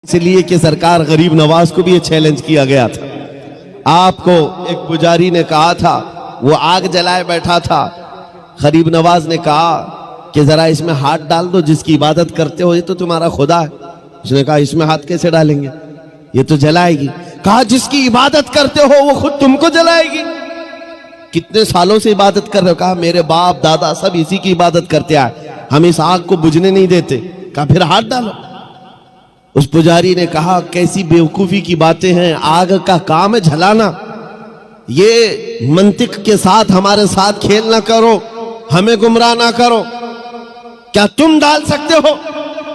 اس لیے کہ سرکار غریب نواز کو بھی یہ چیلنج کیا گیا تھا. آپ کو ایک پجاری نے کہا تھا، وہ آگ جلائے بیٹھا تھا، غریب نواز نے کہا کہ ذرا اس میں ہاتھ ڈال دو، جس کی عبادت کرتے ہو یہ تو تمہارا خدا ہے. اس نے کہا اس میں ہاتھ کیسے ڈالیں گے، یہ تو جلائے گی. کہا جس کی عبادت کرتے ہو وہ خود تم کو جلائے گی. کتنے سالوں سے عبادت کر رہے ہو؟ کہا میرے باپ دادا سب اسی کی عبادت کرتے آئے، ہم اس آگ کو بجھنے نہیں دیتے. کہا پھر ہاتھ ڈالو. اس پجاری نے کہا کیسی بیوقوفی کی باتیں ہیں، آگ کا کام ہے جلانا، یہ منطق کے ساتھ ہمارے ساتھ کھیل نہ کرو، ہمیں گمراہ نہ کرو، کیا تم ڈال سکتے ہو؟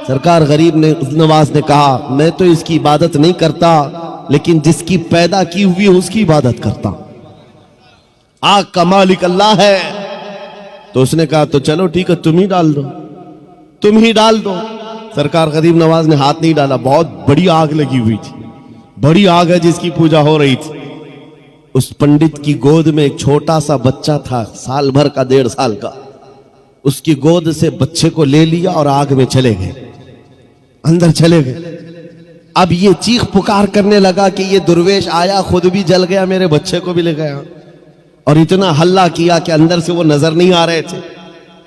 سرکار غریب نواز نے کہا میں تو اس کی عبادت نہیں کرتا، لیکن جس کی پیدا کی ہوئی اس کی عبادت کرتا ہوں. آگ کا مالک اللہ ہے. تو اس نے کہا تو چلو ٹھیک ہے، تم ہی ڈال دو، تم ہی ڈال دو. سرکار غریب نواز نے ہاتھ نہیں ڈالا. بہت بڑی آگ لگی ہوئی تھی، بڑی آگ ہے جس کی پوجا ہو رہی تھی. اس پنڈت کی گود میں ایک چھوٹا سا بچہ تھا، سال بھر کا، 1.5 سال کا. اس کی گود سے بچے کو لے لیا اور آگ میں چلے گئے، اندر چلے گئے. اب یہ چیخ پکار کرنے لگا کہ یہ درویش آیا، خود بھی جل گیا، میرے بچے کو بھی لے گیا. اور اتنا ہلہ کیا کہ اندر سے وہ نظر نہیں آ رہے تھے.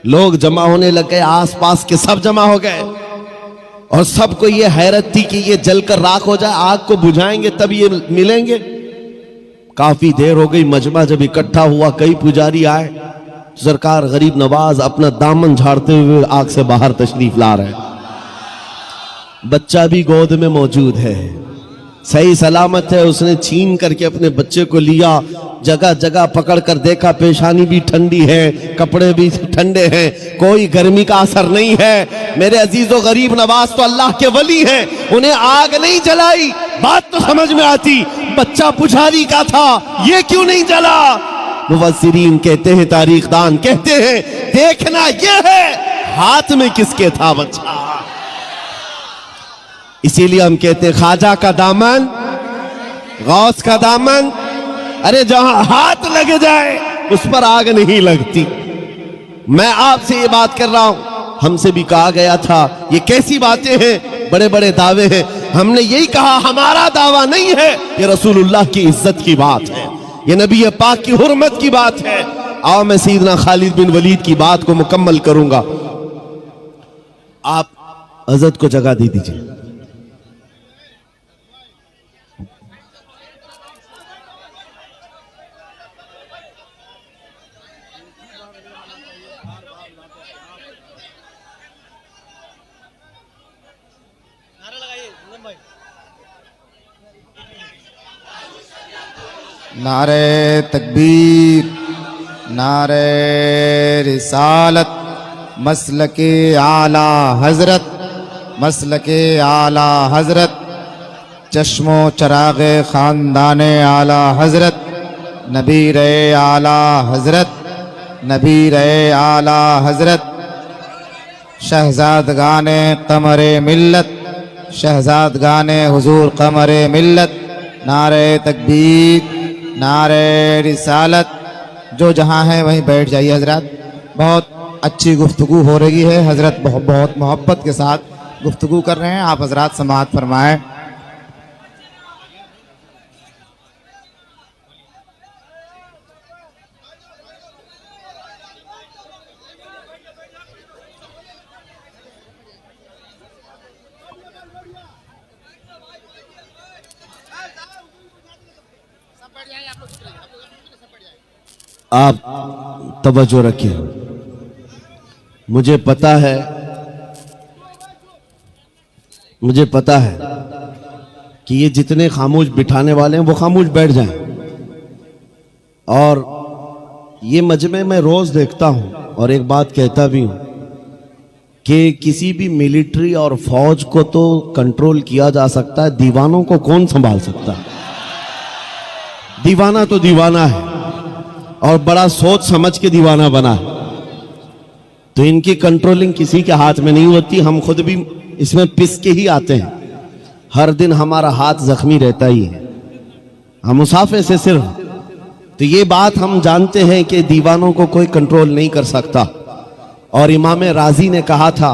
لوگ جمع ہونے لگ گئے، آس پاس کے سب جمع ہو گئے، اور سب کو یہ حیرت تھی کہ یہ جل کر راکھ ہو جائے، آگ کو بجھائیں گے تب یہ ملیں گے. کافی دیر ہو گئی، مجمع جب اکٹھا ہوا، کئی پجاری آئے. سرکار غریب نواز اپنا دامن جھاڑتے ہوئے آگ سے باہر تشریف لا رہے. بچہ بھی گود میں موجود ہے، صحیح سلامت ہے. اس نے چھین کر کے اپنے بچے کو لیا، جگہ جگہ پکڑ کر دیکھا، پیشانی بھی ٹھنڈی ہے، کپڑے بھی ٹھنڈے ہیں، کوئی گرمی کا اثر نہیں ہے. میرے عزیز و غریب نواز تو اللہ کے ولی ہیں، انہیں آگ نہیں جلائی. بات تو سمجھ میں آتی، بچہ پجاری کا تھا، یہ کیوں نہیں جلا؟ مفسرین کہتے ہیں، تاریخ دان کہتے ہیں، دیکھنا یہ ہے ہاتھ میں کس کے تھا بچہ. اسی لیے ہم کہتے ہیں خواجہ کا دامن، غوث کا دامن، ارے جہاں ہاتھ لگ جائے اس پر آگ نہیں لگتی. میں آپ سے یہ بات کر رہا ہوں، ہم سے بھی کہا گیا تھا یہ کیسی باتیں ہیں، بڑے بڑے دعوے ہیں. ہم نے یہی کہا ہمارا دعویٰ نہیں ہے، یہ رسول اللہ کی عزت کی بات ہے، یہ نبی پاک کی حرمت کی بات ہے. آؤ میں سیدنا خالد بن ولید کی بات کو مکمل کروں گا. آپ حضرت کو جگہ دے دیجئے. نعرہ تکبیر، نعرہ رسالت، مسلک اعلیٰ حضرت، مسلک اعلیٰ حضرت، چشم و چراغ خاندان اعلیٰ حضرت، نبیر اعلیٰ حضرت، نبیر اعلیٰ حضرت، شہزادگان قمر ملت، شہزادگان حضور قمر ملت. نعرہ تکبیر، نعرہ رسالت. جو جہاں ہیں وہیں بیٹھ جائیے حضرات. بہت اچھی گفتگو ہو رہی ہے، حضرت بہت محبت کے ساتھ گفتگو کر رہے ہیں، آپ حضرات سماعت فرمائیں. آپ توجہ رکھیں. مجھے پتا ہے کہ یہ جتنے خاموش بٹھانے والے ہیں وہ خاموش بیٹھ جائیں. اور یہ مجمع میں روز دیکھتا ہوں اور ایک بات کہتا بھی ہوں کہ کسی بھی ملٹری اور فوج کو تو کنٹرول کیا جا سکتا ہے، دیوانوں کو کون سنبھال سکتا ہے؟ دیوانہ تو دیوانہ ہے، اور بڑا سوچ سمجھ کے دیوانہ بنا ہے. تو ان کی کنٹرولنگ کسی کے ہاتھ میں نہیں ہوتی. ہم خود بھی اس میں پس کے ہی آتے ہیں، ہر دن ہمارا ہاتھ زخمی رہتا ہی ہے، ہم مسافے سے صرف. تو یہ بات ہم جانتے ہیں کہ دیوانوں کو کوئی کنٹرول نہیں کر سکتا. اور امام رازی نے کہا تھا